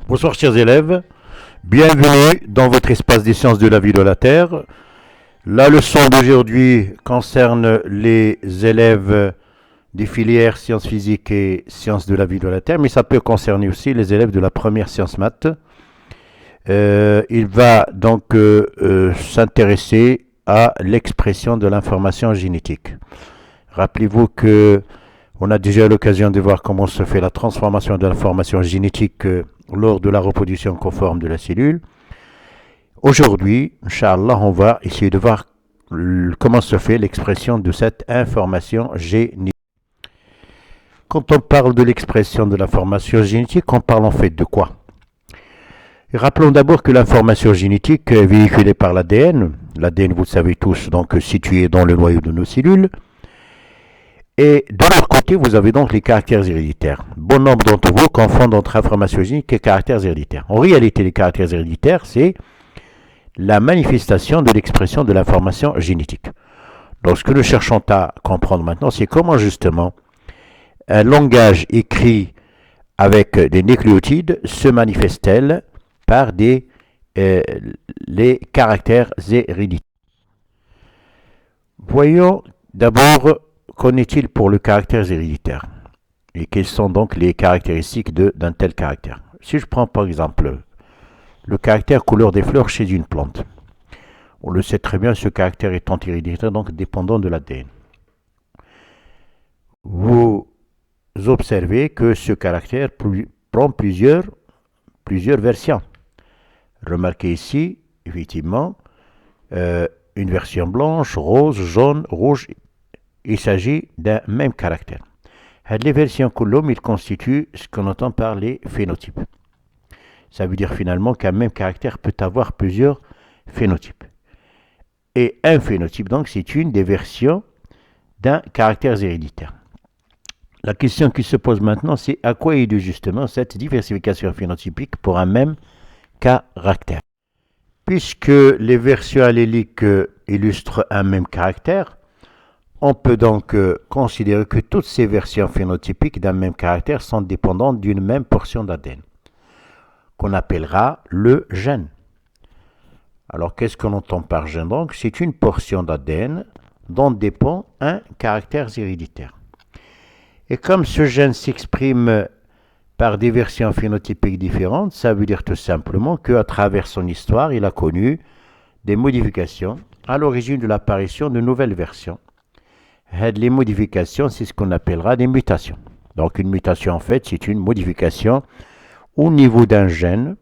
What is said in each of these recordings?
Bonsoir chers élèves, bienvenue dans votre espace des sciences de la vie de la Terre. La leçon d'aujourd'hui concerne les élèves des filières sciences physiques et sciences de la vie de la Terre, mais ça peut concerner aussi les élèves de la première science maths. Il va donc s'intéresser à l'expression de l'information génétique. Rappelez-vous que on a déjà eu l'occasion de voir comment se fait la transformation de l'information génétique lors de la reproduction conforme de la cellule. Aujourd'hui, Inch'Allah, on va essayer de voir comment se fait l'expression de cette information génétique. Quand on parle de l'expression de l'information génétique, on parle en fait de quoi? Et rappelons d'abord que l'information génétique est véhiculée par l'ADN. L'ADN, vous le savez tous, donc situé dans le noyau de nos cellules. Et de l'autre côté, vous avez donc les caractères héréditaires. Bon nombre d'entre vous confondent entre information génétique et caractères héréditaires. En réalité, les caractères héréditaires, c'est la manifestation de l'expression de l'information génétique. Donc, ce que nous cherchons à comprendre maintenant, c'est comment justement un langage écrit avec des nucléotides se manifeste-t-elle par les caractères héréditaires. Voyons d'abord qu'en est-il pour le caractère héréditaire et quelles sont donc les caractéristiques d'un tel caractère. Si je prends par exemple le caractère couleur des fleurs chez une plante, on le sait très bien, ce caractère étant héréditaire, donc dépendant de l'ADN. Vous observez que ce caractère prend plusieurs versions. Remarquez ici, effectivement, une version blanche, rose, jaune, rouge. Il s'agit d'un même caractère. Les versions coulomb, ils constituent ce qu'on entend par les phénotypes. Ça veut dire finalement qu'un même caractère peut avoir plusieurs phénotypes. Et un phénotype, donc, c'est une des versions d'un caractère héréditaire. La question qui se pose maintenant, c'est à quoi est due justement cette diversification phénotypique pour un même caractère. Puisque les versions alléliques illustrent un même caractère, on peut donc considérer que toutes ces versions phénotypiques d'un même caractère sont dépendantes d'une même portion d'ADN, qu'on appellera le gène. Alors, qu'est-ce qu'on entend par gène donc? C'est une portion d'ADN dont dépend un caractère héréditaire. Et comme ce gène s'exprime par des versions phénotypiques différentes, ça veut dire tout simplement qu'à travers son histoire, il a connu des modifications à l'origine de l'apparition de nouvelles versions. Les modifications, c'est ce qu'on appellera des mutations. Donc une mutation, en fait, c'est une modification au niveau d'un gène,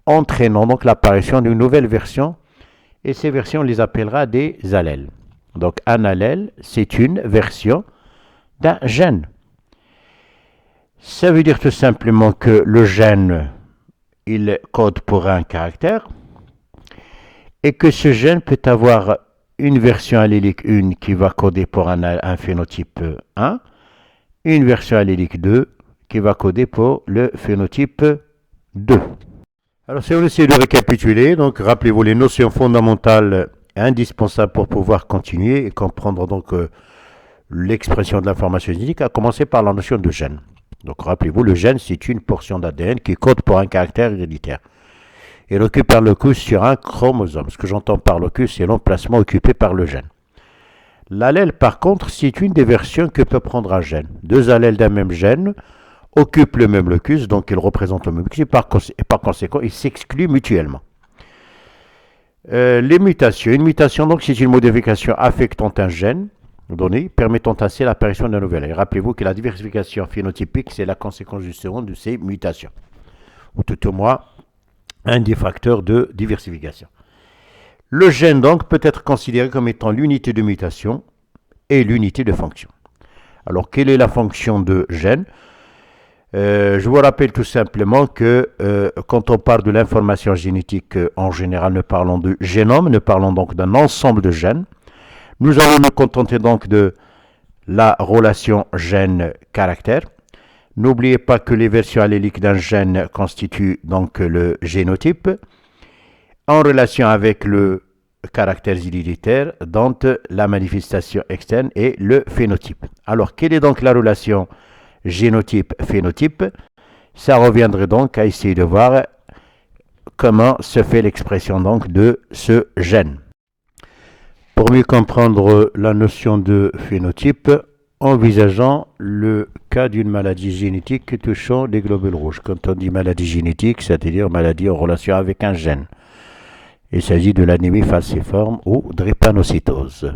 entraînant donc l'apparition d'une nouvelle version, et ces versions, on les appellera des allèles. Donc un allèle, c'est une version d'un gène. Ça veut dire tout simplement que le gène, il code pour un caractère, et que ce gène peut avoir une version allélique 1 qui va coder pour un phénotype 1, une version allélique 2 qui va coder pour le phénotype 2. Alors si on essaie de récapituler, donc rappelez-vous les notions fondamentales indispensables pour pouvoir continuer et comprendre donc l'expression de l'information génétique, à commencer par la notion de gène. Donc rappelez-vous, le gène c'est une portion d'ADN qui code pour un caractère héréditaire. Il occupe un locus sur un chromosome. Ce que j'entends par locus, c'est l'emplacement occupé par le gène. L'allèle, par contre, c'est une des versions que peut prendre un gène. Deux allèles d'un même gène occupent le même locus, donc ils représentent le même locus, et par conséquent, ils s'excluent mutuellement. Les mutations. Une mutation, donc, c'est une modification affectant un gène donné, permettant ainsi l'apparition d'un nouvel. Et rappelez-vous que la diversification phénotypique, c'est la conséquence justement de ces mutations. Ou tout au moins, un des facteurs de diversification. Le gène, donc, peut être considéré comme étant l'unité de mutation et l'unité de fonction. Alors, quelle est la fonction de gène? Je vous rappelle tout simplement que quand on parle de l'information génétique, en général, nous parlons de génome, nous parlons donc d'un ensemble de gènes. Nous allons nous contenter donc de la relation gène-caractère. N'oubliez pas que les versions alléliques d'un gène constituent donc le génotype en relation avec le caractère héréditaire dont la manifestation externe est le phénotype. Alors, quelle est donc la relation génotype-phénotype? Ça reviendrait donc à essayer de voir comment se fait l'expression donc de ce gène. Pour mieux comprendre la notion de phénotype, envisageons le cas d'une maladie génétique touchant les globules rouges. Quand on dit maladie génétique, c'est-à-dire maladie en relation avec un gène. Il s'agit de l'anémie falciforme ou drépanocytose.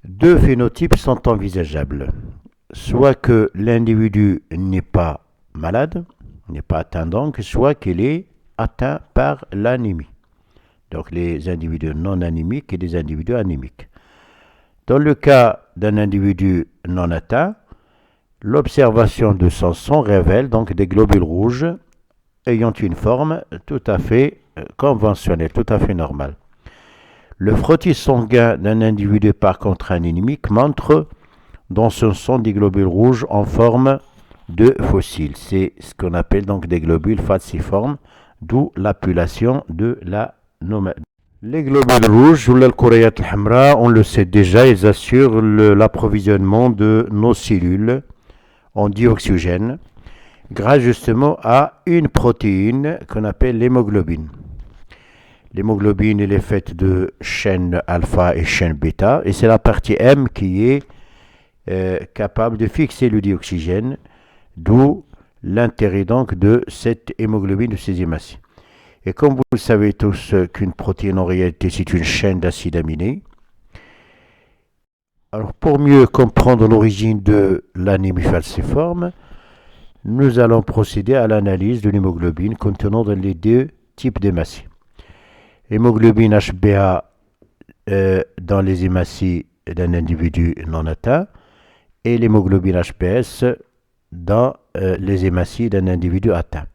Deux phénotypes sont envisageables. Soit que l'individu n'est pas malade, n'est pas atteint donc, soit qu'il est atteint par l'anémie. Donc les individus non anémiques et des individus anémiques. Dans le cas d'un individu non atteint, l'observation de son sang révèle donc des globules rouges ayant une forme tout à fait conventionnelle, tout à fait normale. Le frottis sanguin d'un individu par contre anémique montre dans son sang des globules rouges en forme de fossiles. C'est ce qu'on appelle donc des globules falciformes, d'où l'appellation de la nomenclature. Les globules rouges ou l'alcourayat al-hamra, on le sait déjà, ils assurent l'approvisionnement de nos cellules en dioxygène grâce justement à une protéine qu'on appelle l'hémoglobine. L'hémoglobine elle est faite de chaînes alpha et chaînes bêta et c'est la partie M qui est capable de fixer le dioxygène, d'où l'intérêt donc de cette hémoglobine, de ces hématies. Et comme vous le savez tous qu'une protéine en réalité c'est une chaîne d'acides aminés, alors pour mieux comprendre l'origine de l'anémie falciforme, nous allons procéder à l'analyse de l'hémoglobine contenant les deux types d'hématies. Hémoglobine HbA dans les hématies d'un individu non atteint et l'hémoglobine HbS dans les hématies d'un individu atteint.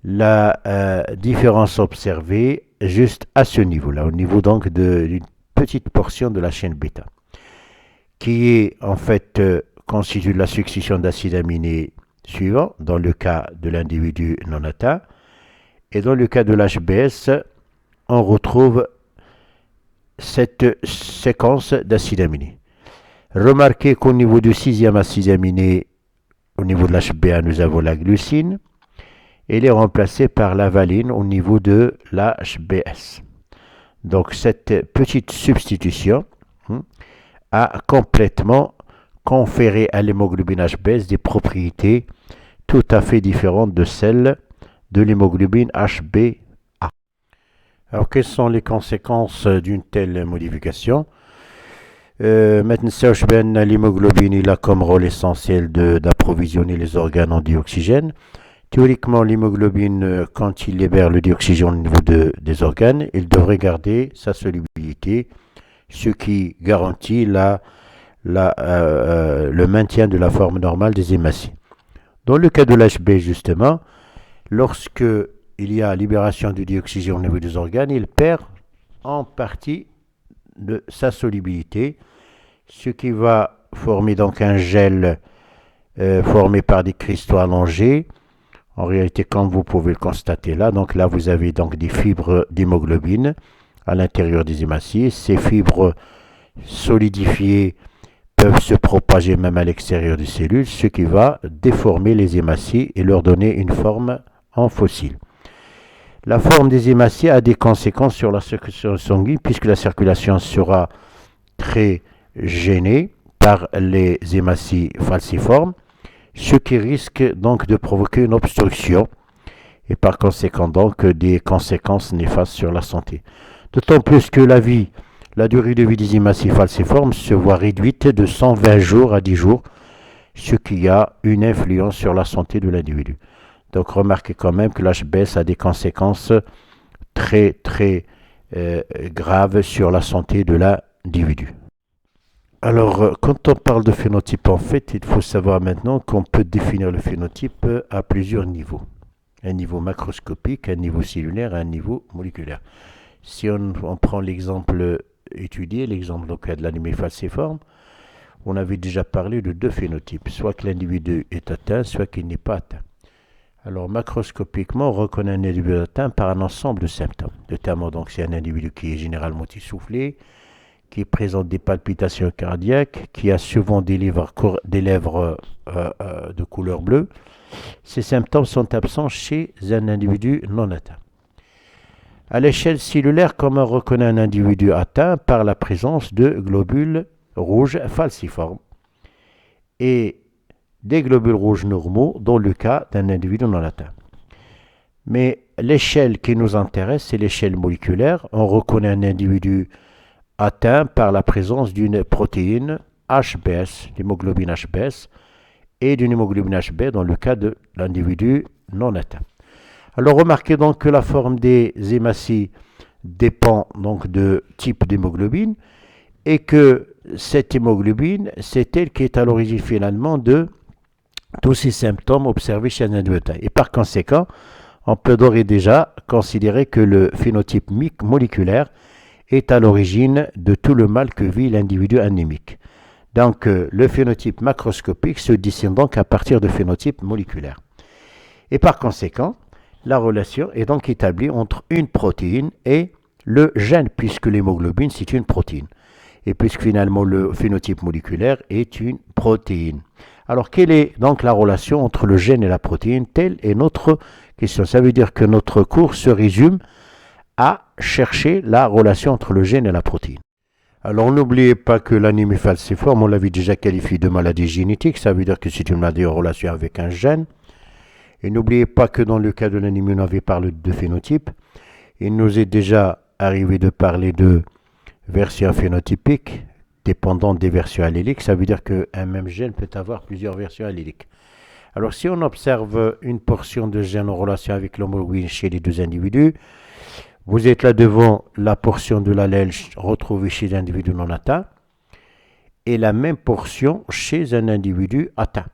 La différence observée juste à ce niveau-là, au niveau donc d'une petite portion de la chaîne bêta, qui est en fait constitue de la succession d'acides aminés suivants, dans le cas de l'individu non atteint, et dans le cas de l'HbS, on retrouve cette séquence d'acides aminés. Remarquez qu'au niveau du sixième acide aminé, au niveau de l'HbA, nous avons la glucine. Elle est remplacée par la valine au niveau de l'HbS. Donc cette petite substitution a complètement conféré à l'hémoglobine HbS des propriétés tout à fait différentes de celles de l'hémoglobine HbA. Alors quelles sont les conséquences d'une telle modification? Maintenant, l'hémoglobine il a comme rôle essentiel d'approvisionner les organes en dioxygène. Théoriquement, l'hémoglobine, quand il libère le dioxygène au niveau des organes, il devrait garder sa solubilité, ce qui garantit le maintien de la forme normale des hématies. Dans le cas de l'HB, justement, lorsque il y a libération du dioxygène au niveau des organes, il perd en partie de sa solubilité, ce qui va former donc un gel formé par des cristaux allongés. En réalité, comme vous pouvez le constater là, donc là vous avez donc des fibres d'hémoglobine à l'intérieur des hématies. Ces fibres solidifiées peuvent se propager même à l'extérieur des cellules, ce qui va déformer les hématies et leur donner une forme en fossile. La forme des hématies a des conséquences sur la circulation sanguine puisque la circulation sera très gênée par les hématies falciformes, ce qui risque donc de provoquer une obstruction et par conséquent donc des conséquences néfastes sur la santé. D'autant plus que la durée de vie des hématies falciformes se voit réduite de 120 jours à 10 jours, ce qui a une influence sur la santé de l'individu. Donc remarquez quand même que l'HbS a des conséquences très graves sur la santé de l'individu. Alors, quand on parle de phénotype, en fait, il faut savoir maintenant qu'on peut définir le phénotype à plusieurs niveaux. Un niveau macroscopique, un niveau cellulaire et un niveau moléculaire. Si on prend l'exemple étudié, l'exemple de l'anémie falciforme, on avait déjà parlé de deux phénotypes, soit que l'individu est atteint, soit qu'il n'est pas atteint. Alors, macroscopiquement, on reconnaît un individu atteint par un ensemble de symptômes. Notamment, donc, c'est un individu qui est généralement essoufflé, qui présente des palpitations cardiaques, qui a souvent des lèvres de couleur bleue. Ces symptômes sont absents chez un individu non atteint. À l'échelle cellulaire, comment on reconnaît un individu atteint? Par la présence de globules rouges falciformes et des globules rouges normaux dans le cas d'un individu non atteint. Mais l'échelle qui nous intéresse, c'est l'échelle moléculaire. On reconnaît un individu atteint par la présence d'une protéine HbS, l'hémoglobine HbS, et d'une hémoglobine Hb dans le cas de l'individu non atteint. Alors remarquez donc que la forme des hématies dépend donc de type d'hémoglobine et que cette hémoglobine, c'est elle qui est à l'origine finalement de tous ces symptômes observés chez un individu. Et par conséquent, on peut d'ores et déjà considérer que le phénotype moléculaire est à l'origine de tout le mal que vit l'individu anémique. Donc le phénotype macroscopique se dessine donc à partir de phénotypes moléculaires. Et par conséquent, la relation est donc établie entre une protéine et le gène, puisque l'hémoglobine c'est une protéine. Et puisque finalement le phénotype moléculaire est une protéine. Alors quelle est donc la relation entre le gène et la protéine? Telle est notre question. Ça veut dire que notre cours se résume à chercher la relation entre le gène et la protéine. Alors n'oubliez pas que l'anémie falciforme, on l'avait déjà qualifié de maladie génétique, ça veut dire que c'est une maladie en relation avec un gène. Et n'oubliez pas que dans le cas de l'anémie, on avait parlé de phénotypes. Il nous est déjà arrivé de parler de versions phénotypiques dépendant des versions alléliques. Ça veut dire qu'un même gène peut avoir plusieurs versions alléliques. Alors si on observe une portion de gène en relation avec l'hémoglobine chez les deux individus, vous êtes là devant la portion de l'allèle retrouvée chez l'individu non atteint et la même portion chez un individu atteint.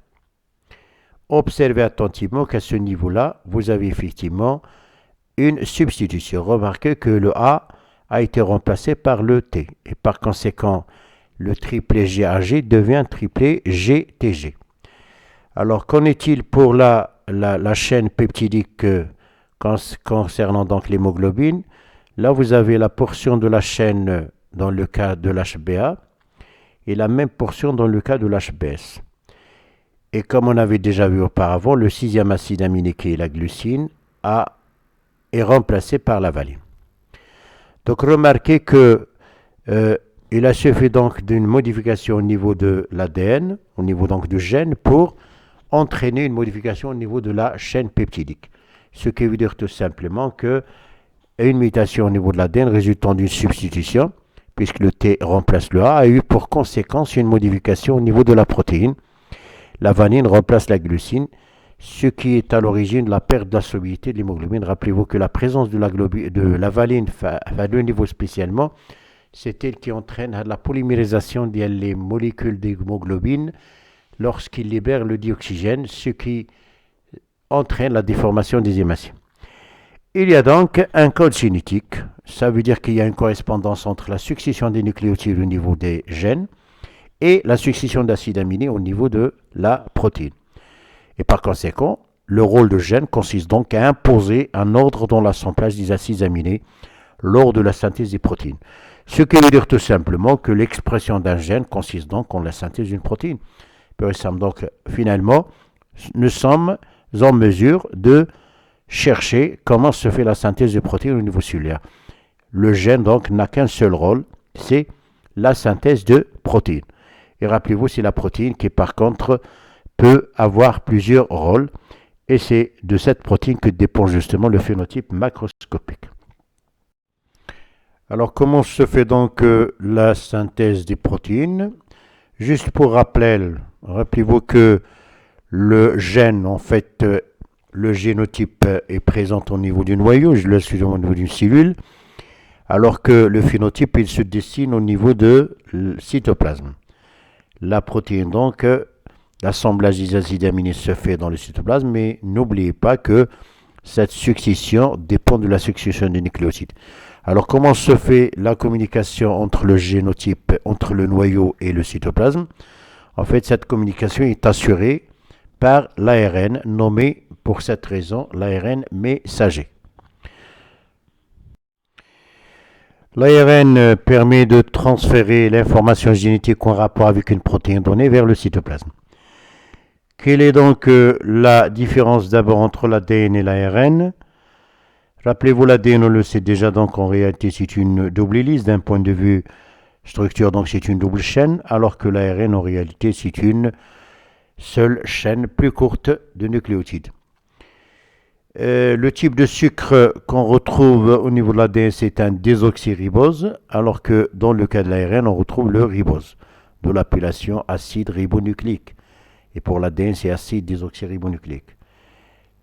Observez attentivement qu'à ce niveau-là, vous avez effectivement une substitution. Remarquez que le A a été remplacé par le T. Et par conséquent, le triplet GAG devient triplet GTG. Alors, qu'en est-il pour la chaîne peptidique concernant donc l'hémoglobine? Là, vous avez la portion de la chaîne dans le cas de l'HbA et la même portion dans le cas de l'HbS. Et comme on avait déjà vu auparavant, le sixième acide aminé qui est la glucine est remplacé par la valine. Donc remarquez que il a suffi donc d'une modification au niveau de l'ADN, au niveau donc du gène, pour entraîner une modification au niveau de la chaîne peptidique. Ce qui veut dire tout simplement que une mutation au niveau de l'ADN résultant d'une substitution, puisque le T remplace le A eu pour conséquence une modification au niveau de la protéine. La valine remplace la glucine, ce qui est à l'origine de la perte de la solubilité de l'hémoglobine. Rappelez-vous que la présence de la valine, à deux niveaux spécialement, c'est elle qui entraîne la polymérisation des molécules d'hémoglobine lorsqu'il libère le dioxygène, ce qui entraîne la déformation des hématies. Il y a donc un code génétique, ça veut dire qu'il y a une correspondance entre la succession des nucléotides au niveau des gènes et la succession d'acides aminés au niveau de la protéine. Et par conséquent, le rôle de gène consiste donc à imposer un ordre dans l'assemblage des acides aminés lors de la synthèse des protéines. Ce qui veut dire tout simplement que l'expression d'un gène consiste donc en la synthèse d'une protéine. Donc finalement, nous sommes en mesure de chercher comment se fait la synthèse des protéines au niveau cellulaire. Le gène donc n'a qu'un seul rôle, c'est la synthèse de protéines. Et rappelez-vous, c'est la protéine qui par contre peut avoir plusieurs rôles et c'est de cette protéine que dépend justement le phénotype macroscopique. Alors comment se fait donc la synthèse des protéines? Juste pour rappel, rappelez-vous que le gène, en fait, le génotype est présent au niveau du noyau, je le suis au niveau d'une cellule, alors que le phénotype, il se dessine au niveau de cytoplasme. La protéine, donc, l'assemblage des acides aminés se fait dans le cytoplasme, mais n'oubliez pas que cette succession dépend de la succession des nucléotides. Alors, comment se fait la communication entre le génotype, entre le noyau et le cytoplasme? En fait, cette communication est assurée par l'ARN, nommé pour cette raison l'ARN messager. L'ARN permet de transférer l'information génétique en rapport avec une protéine donnée vers le cytoplasme. Quelle est donc la différence d'abord entre l'ADN et l'ARN? Rappelez-vous, l'ADN, on le sait déjà, donc en réalité c'est une double hélice d'un point de vue structure, donc c'est une double chaîne, alors que l'ARN en réalité c'est une seule chaîne plus courte de nucléotides. Le type de sucre qu'on retrouve au niveau de l'ADN, c'est un désoxyribose, alors que dans le cas de l'ARN, on retrouve le ribose, de l'appellation acide ribonucléique. Et pour l'ADN, c'est acide désoxyribonucléique.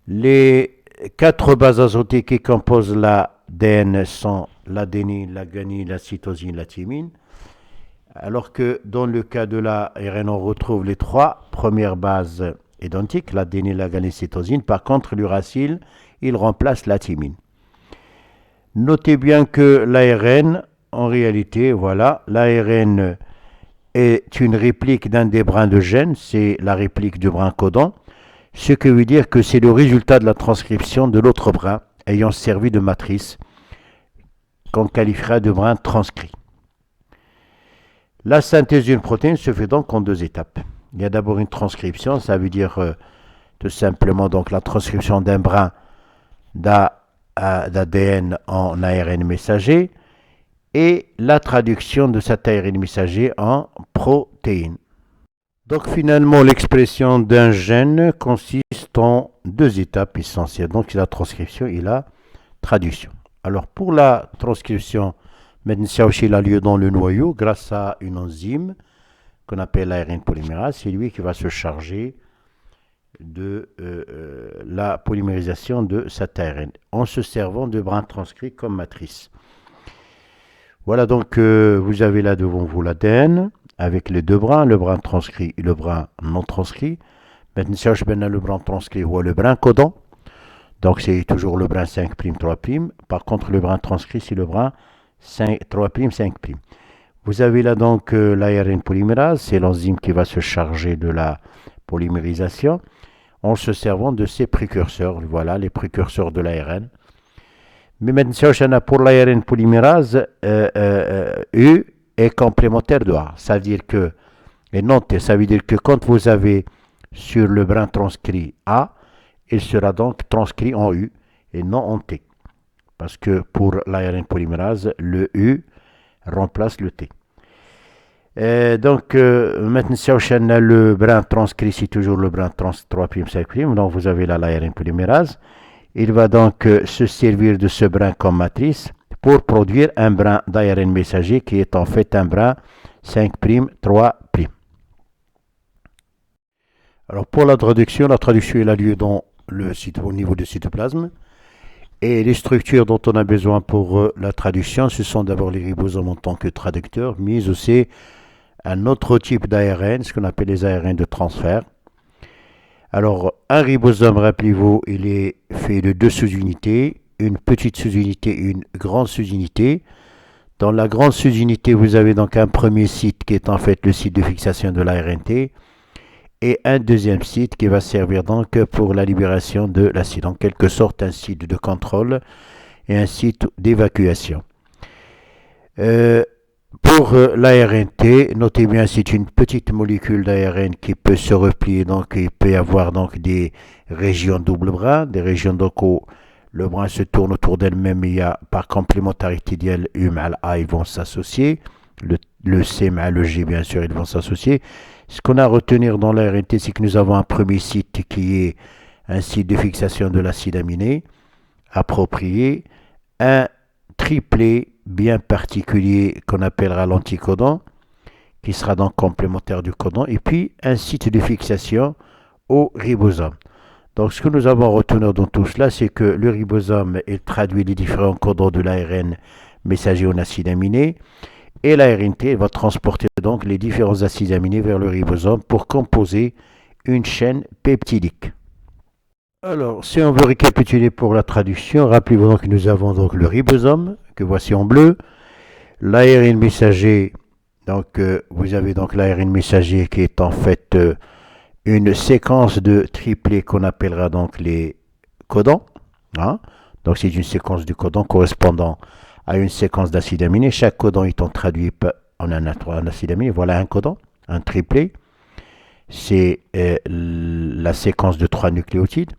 Les 4 bases azotées qui composent l'ADN sont l'adénine, la guanine, la cytosine, la thymine, alors que dans le cas de l'ARN, on retrouve les 3 premières bases identiques, l'adénine, la guanine, la cytosine. Par contre, l'uracile, il remplace la thymine. Notez bien que l'ARN, en réalité, voilà, l'ARN est une réplique d'un des brins de gène, c'est la réplique du brin codant, ce qui veut dire que c'est le résultat de la transcription de l'autre brin ayant servi de matrice, qu'on qualifiera de brin transcrit. La synthèse d'une protéine se fait donc en 2 étapes. Il y a d'abord une transcription, ça veut dire tout simplement donc la transcription d'un brin d'ADN en ARN messager et la traduction de cet ARN messager en protéine. Donc finalement, l'expression d'un gène consiste en 2 étapes essentielles. Donc la transcription et la traduction. Alors pour la transcription, maintenant il a lieu dans le noyau grâce à une enzyme qu'on appelle l'ARN polymérase. C'est lui qui va se charger de la polymérisation de cet ARN en se servant de brins transcrits comme matrice. Voilà donc vous avez là devant vous l'ADN avec les 2 brins, le brin transcrit et le brin non transcrit. Maintenant, le brin transcrit ou le brin codant. Donc c'est toujours le brin 5', 3'. Par contre, le brin transcrit, c'est le brin 3', 5'. Vous avez là donc l'ARN polymérase, c'est l'enzyme qui va se charger de la polymérisation en se servant de ses précurseurs. Voilà les précurseurs de l'ARN. Mais maintenant, pour l'ARN polymérase, U est complémentaire de A. Ça veut dire que, et notez, ça veut dire que quand vous avez sur le brin transcrit A, il sera donc transcrit en U et non en T. Parce que pour l'ARN polymérase, le U remplace le T. Donc, maintenant, le brin transcrit, c'est toujours le brin 3', 5'. Donc, vous avez là l'ARN polymérase. Il va donc se servir de ce brin comme matrice pour produire un brin d'ARN messager qui est en fait un brin 5', 3'. Alors pour la traduction elle a lieu dans au niveau du cytoplasme. Et les structures dont on a besoin pour la traduction, ce sont d'abord les ribosomes en tant que traducteurs, mais aussi un autre type d'ARN, ce qu'on appelle les ARN de transfert. Alors, un ribosome, rappelez-vous, il est fait de 2 sous-unités, une petite sous-unité et une grande sous-unité. Dans la grande sous-unité, vous avez donc un premier site qui est en fait le site de fixation de l'ARNT et un deuxième site qui va servir donc pour la libération de l'acide. En quelque sorte, un site de contrôle et un site d'évacuation. Pour l'ARNT, notez bien, c'est une petite molécule d'ARN qui peut se replier, donc il peut y avoir donc des régions double brin, des régions donc où le brin se tourne autour d'elle-même, il y a par complémentarité d'elle U mal A, ils vont s'associer, le C mal le G bien sûr, ils vont s'associer. Ce qu'on a à retenir dans l'ARNT, c'est que nous avons un premier site qui est un site de fixation de l'acide aminé approprié, un triplet bien particulier qu'on appellera l'anticodon, qui sera donc complémentaire du codon, et puis un site de fixation au ribosome. Donc ce que nous avons à retenir dans tout cela, c'est que le ribosome, il traduit les différents codons de l'ARN messager en acide aminé, et l'ARNT va transporter donc les différents acides aminés vers le ribosome pour composer une chaîne peptidique. Alors, si on veut récapituler pour la traduction, rappelez-vous donc que nous avons donc le ribosome, que voici en bleu, l'ARN messager, donc vous avez donc l'ARN messager qui est en fait une séquence de triplets qu'on appellera donc les codons. Hein? Donc c'est une séquence de codons correspondant à une séquence d'acides aminés, chaque codon étant traduit en un acide aminé. Voilà un codon, un triplet. C'est la séquence de 3 nucléotides.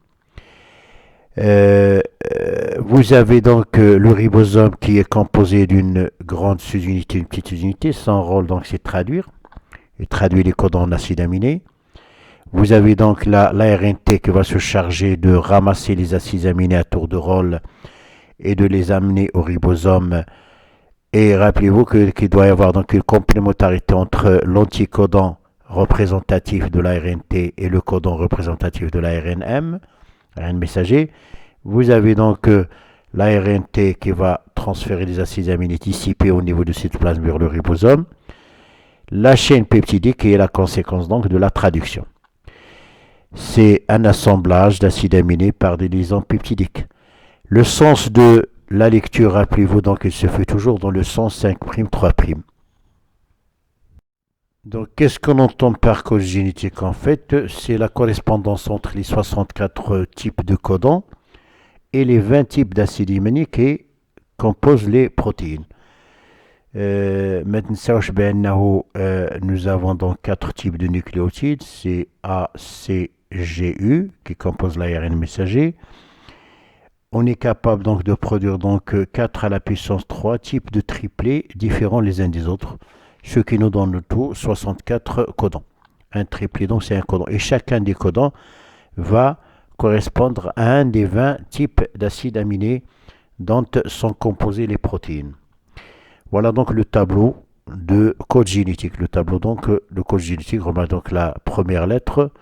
Vous avez donc le ribosome qui est composé d'une grande sous-unité, une petite sous-unité. Son rôle donc c'est de traduire. Il traduit les codons en acides aminés. Vous avez donc l'ARNT qui va se charger de ramasser les acides aminés à tour de rôle et de les amener au ribosome. Et rappelez-vous qu'il doit y avoir donc une complémentarité entre l'anticodon représentatif de l'ARNT et le codon représentatif de l'ARNM, ARN messager. Vous avez donc l'ARNT qui va transférer les acides aminés dissipés au niveau du cytoplasme vers le ribosome. La chaîne peptidique qui est la conséquence donc de la traduction. C'est un assemblage d'acides aminés par des liaisons peptidiques. Le sens de la lecture, rappelez-vous, donc il se fait toujours dans le sens 5', 3'. Donc, qu'est-ce qu'on entend par code génétique? En fait, c'est la correspondance entre les 64 types de codons et les 20 types d'acides aminés qui composent les protéines. Maintenant, nous avons donc 4 types de nucléotides, c'est A, C, G, U, qui composent l'ARN messager. On est capable donc de produire donc 4 à la puissance 3 types de triplets différents les uns des autres, ce qui nous donne le tout 64 codons. Un triplet donc c'est un codon. Et chacun des codons va correspondre à un des 20 types d'acides aminés dont sont composées les protéines. Voilà donc le tableau de code génétique. Le tableau donc de code génétique remarque donc la première lettre,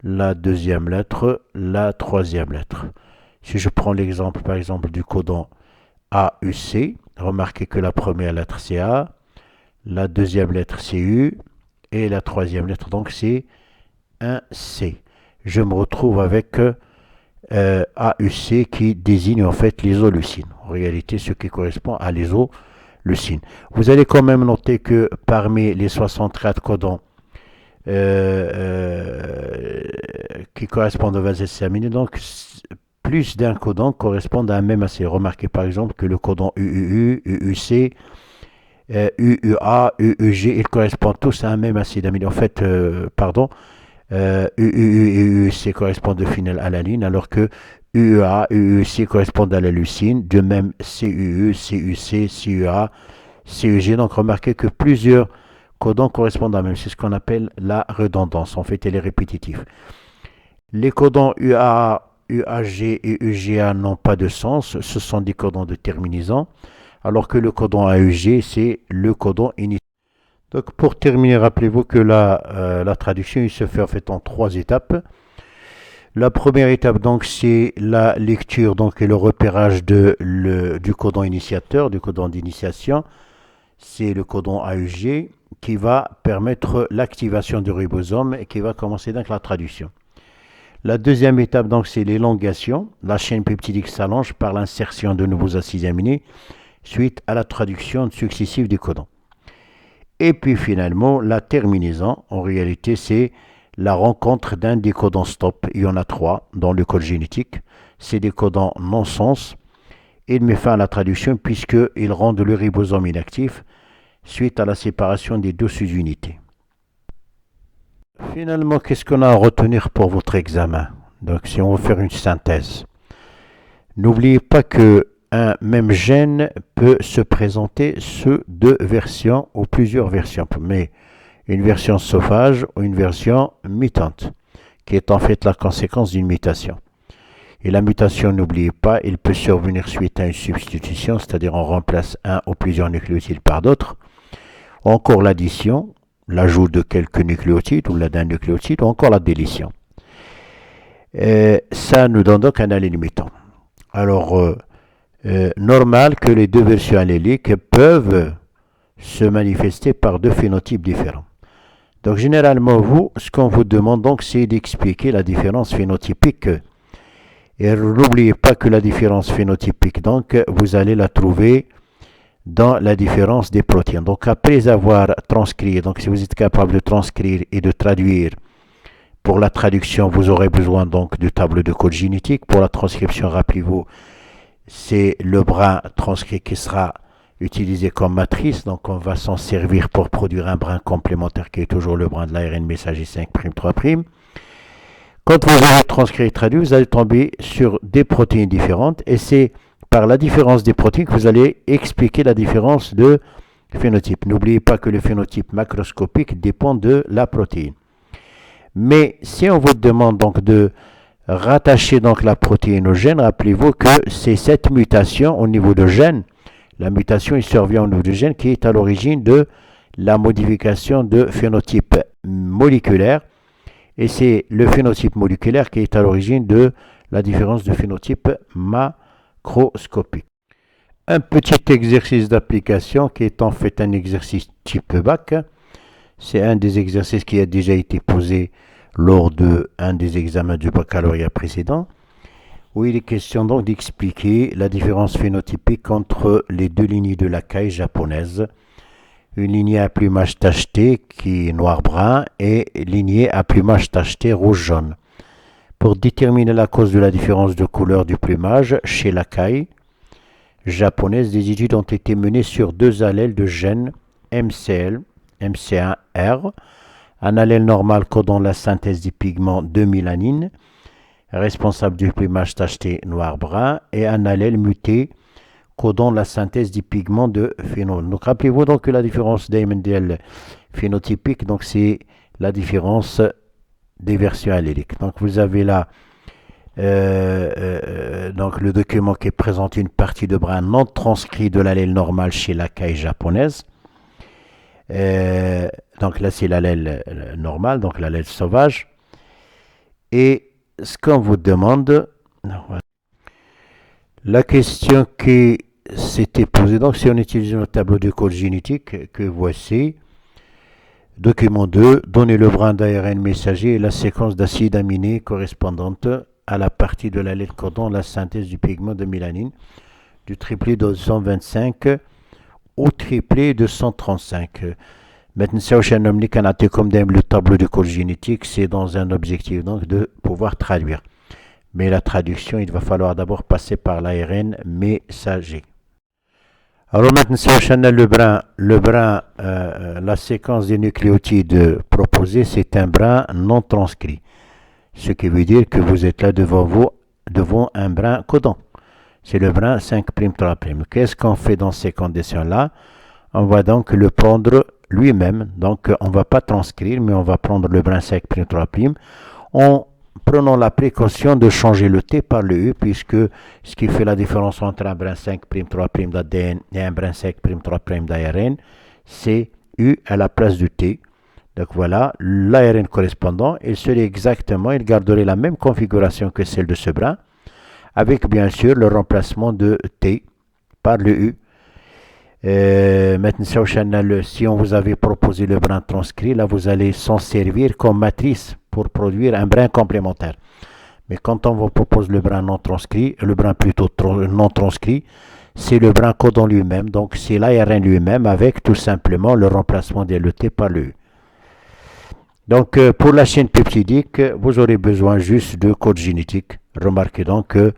la deuxième lettre, la troisième lettre. Si je prends l'exemple par exemple du codon AUC, remarquez que la première lettre c'est A, la deuxième lettre c'est U et la troisième lettre donc c'est un C. Je me retrouve avec AUC qui désigne en fait l'isoleucine. En réalité ce qui correspond à l'isoleucine. Vous allez quand même noter que parmi les 64 codons qui correspondent aux 20 acides aminés, donc plus d'un codon correspond à un même acide. Remarquez par exemple que le codon UUU, UUC, UUA, UUG, ils correspondent tous à un même acide aminé. En fait, UUU et UUC correspondent au phénylalanine, alors que UUA, UUC correspondent à la leucine, de même CUU, CUC, CUA, CUG. Donc remarquez que plusieurs codons correspondent à même. C'est ce qu'on appelle la redondance. En fait, elle est répétitive. Les codons UAA, UAG et UGA n'ont pas de sens. Ce sont des codons de terminaison. Alors que le codon AUG, c'est le codon initial. Donc pour terminer, rappelez-vous que la traduction il se fait en fait en 3 étapes. La première étape donc c'est la lecture donc et le repérage du codon initiateur, du codon d'initiation. C'est le codon AUG qui va permettre l'activation du ribosome et qui va commencer donc la traduction. La deuxième étape donc c'est l'élongation. La chaîne peptidique s'allonge par l'insertion de nouveaux acides aminés suite à la traduction successive du codon. Et puis finalement, la terminaison, en réalité, c'est la rencontre d'un des codons stop. Il y en a 3 dans le code génétique. C'est des codons non-sens. Il met fin à la traduction puisqu'ils rendent le ribosome inactif suite à la séparation des 2 sous-unités. Finalement, qu'est-ce qu'on a à retenir pour votre examen? Donc, si on veut faire une synthèse, n'oubliez pas que un même gène peut se présenter sous 2 versions ou plusieurs versions, mais une version sauvage ou une version mutante, qui est en fait la conséquence d'une mutation. Et la mutation, n'oubliez pas, il peut survenir suite à une substitution, c'est-à-dire on remplace un ou plusieurs nucléotides par d'autres, ou encore l'addition, l'ajout de quelques nucléotides ou d'un nucléotide, ou encore la délétion. Et ça nous donne donc un allèle mutant. Alors, normal que les 2 versions alléliques peuvent se manifester par 2 phénotypes différents. Donc généralement, ce qu'on vous demande donc, c'est d'expliquer la différence phénotypique. Et n'oubliez pas que la différence phénotypique, donc, vous allez la trouver dans la différence des protéines. Donc après avoir transcrit, donc si vous êtes capable de transcrire et de traduire, pour la traduction, vous aurez besoin donc du tableau de code génétique. Pour la transcription, rappelez-vous, c'est le brin transcrit qui sera utilisé comme matrice, donc on va s'en servir pour produire un brin complémentaire qui est toujours le brin de l'ARN messager 5'3'. Quand vous avez transcrit et traduit, vous allez tomber sur des protéines différentes et c'est par la différence des protéines que vous allez expliquer la différence de phénotype. N'oubliez pas que le phénotype macroscopique dépend de la protéine. Mais si on vous demande donc de rattacher donc la protéine au gène, rappelez-vous que c'est cette mutation au niveau de gène, la mutation il survient au niveau du gène qui est à l'origine de la modification de phénotype moléculaire. Et c'est le phénotype moléculaire qui est à l'origine de la différence de phénotype macroscopique. Un petit exercice d'application qui est en fait un exercice type bac. C'est un des exercices qui a déjà été posé lors d'un des examens du baccalauréat précédent, où il est question donc d'expliquer la différence phénotypique entre les deux lignées de la caille japonaise. Une lignée à plumage tacheté qui est noir-brun et lignée à plumage tacheté rouge-jaune. Pour déterminer la cause de la différence de couleur du plumage chez la caille japonaise, des études ont été menées sur deux allèles de gènes MCL, MC1R, un allèle normal codant la synthèse des pigments de mélanine, responsable du plumage tacheté noir-brun, et un allèle muté codant la synthèse des pigments de phénol. Donc rappelez-vous donc que la différence d'AMDL phénotypique, donc c'est la différence des versions alléliques. Donc vous avez là donc le document qui présente une partie de brin non transcrit de l'allèle normal chez la caille japonaise. Donc là c'est l'allèle normal, donc l'allèle sauvage. Et ce qu'on vous demande, la question qui s'était posée, donc si on utilise le tableau de code génétique que voici, document 2, donnez le brin d'ARN messager et la séquence d'acides aminés correspondante à la partie de l'allèle codant la synthèse du pigment de mélanine du triplet de 125 au triplet de 135. Maintenant, si on nomme comme le tableau de code génétique, c'est dans un objectif donc de pouvoir traduire. Mais la traduction, il va falloir d'abord passer par l'ARN messager. Alors maintenant, si on a le brin, la séquence des nucléotides proposée, c'est un brin non transcrit. Ce qui veut dire que vous êtes là devant un brin codant. C'est le brin 5'3'. Qu'est-ce qu'on fait dans ces conditions-là? On va donc le prendre lui-même. Donc on ne va pas transcrire, mais on va prendre le brin 5'3'. En prenant la précaution de changer le T par le U, puisque ce qui fait la différence entre un brin 5'3' d'ADN et un brin 5'3' d'ARN, c'est U à la place du T. Donc voilà, l'ARN correspondant, il serait exactement, il garderait la même configuration que celle de ce brin, avec bien sûr le remplacement de T par le U. Maintenant, si on vous avait proposé le brin transcrit, là vous allez s'en servir comme matrice pour produire un brin complémentaire. Mais quand on vous propose le brin non transcrit, le brin plutôt non transcrit, c'est le brin codant lui-même, donc c'est l'ARN lui-même avec tout simplement le remplacement de le T par le U. Donc pour la chaîne peptidique, vous aurez besoin juste de code génétique. Remarquez donc que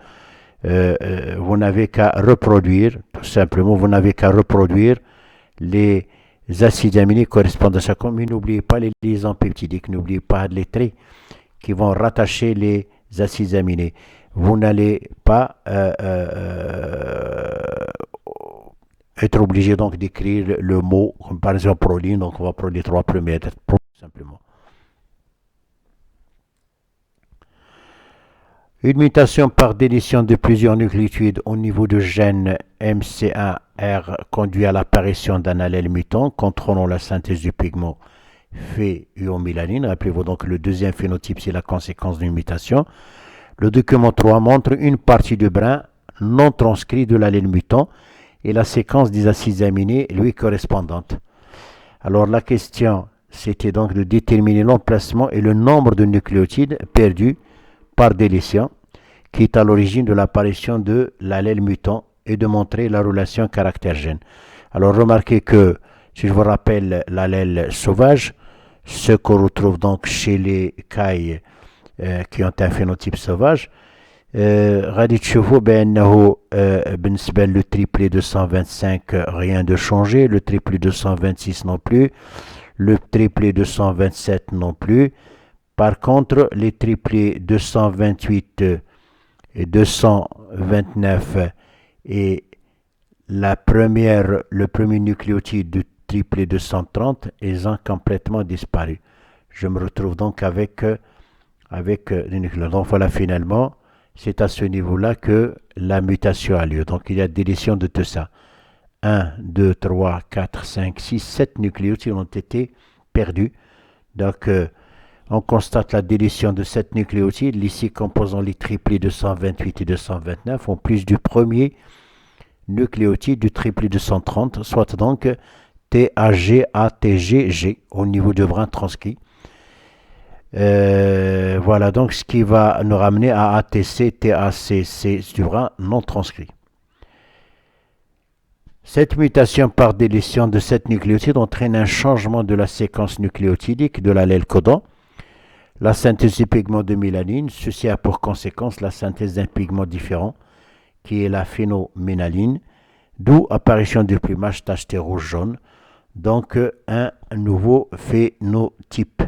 vous n'avez qu'à reproduire, tout simplement, vous n'avez qu'à reproduire les acides aminés correspondant à chaque mais n'oubliez pas les liaisons peptidiques, n'oubliez pas les traits qui vont rattacher les acides aminés. Vous n'allez pas être obligé donc d'écrire le mot, comme par exemple proline, donc on va prendre les trois premiers lettres, tout simplement. Une mutation par délétion de plusieurs nucléotides au niveau du gène MC1R conduit à l'apparition d'un allèle mutant contrôlant la synthèse du pigment phéomélanine. Rappelez-vous donc le deuxième phénotype, c'est la conséquence d'une mutation. Le document 3 montre une partie du brin non transcrit de l'allèle mutant et la séquence des acides aminés lui correspondante. Alors la question, c'était donc de déterminer l'emplacement et le nombre de nucléotides perdus par délétion, qui est à l'origine de l'apparition de l'allèle mutant et de montrer la relation caractère-gène. Alors remarquez que, si je vous rappelle l'allèle sauvage, ce qu'on retrouve donc chez les cailles qui ont un phénotype sauvage, غادي تشوفوا بأنه بالنسبة le triplé 225 rien de changé, le triplé 226 non plus, le triplé 227 non plus. Par contre, les triplés 228 et 229 et le premier nucléotide du triplé 230, ils ont complètement disparu. Je me retrouve donc avec les nucléotides. Donc voilà, finalement, c'est à ce niveau-là que la mutation a lieu. Donc il y a délétion de tout ça. 1, 2, 3, 4, 5, 6, 7 nucléotides ont été perdus. Donc on constate la délétion de 7 nucléotides, ici composant les triplés 228 et 229, en plus du premier nucléotide du triplé 230, soit donc TAG, ATG, G au niveau du brin transcrit. Voilà donc ce qui va nous ramener à ATC, TAC, C du brin non transcrit. Cette mutation par délétion de 7 nucléotides entraîne un changement de la séquence nucléotidique de l'allèle codant, la synthèse du pigment de mélanine. Ceci a pour conséquence la synthèse d'un pigment différent qui est la phénoménaline, d'où apparition du plumage tacheté rouge-jaune, donc un nouveau phénotype.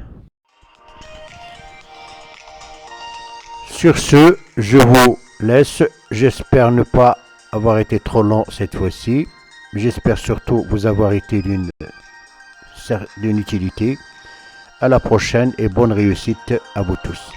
Sur ce, je vous laisse. J'espère ne pas avoir été trop long cette fois-ci. J'espère surtout vous avoir été d'une utilité. À la prochaine et bonne réussite à vous tous.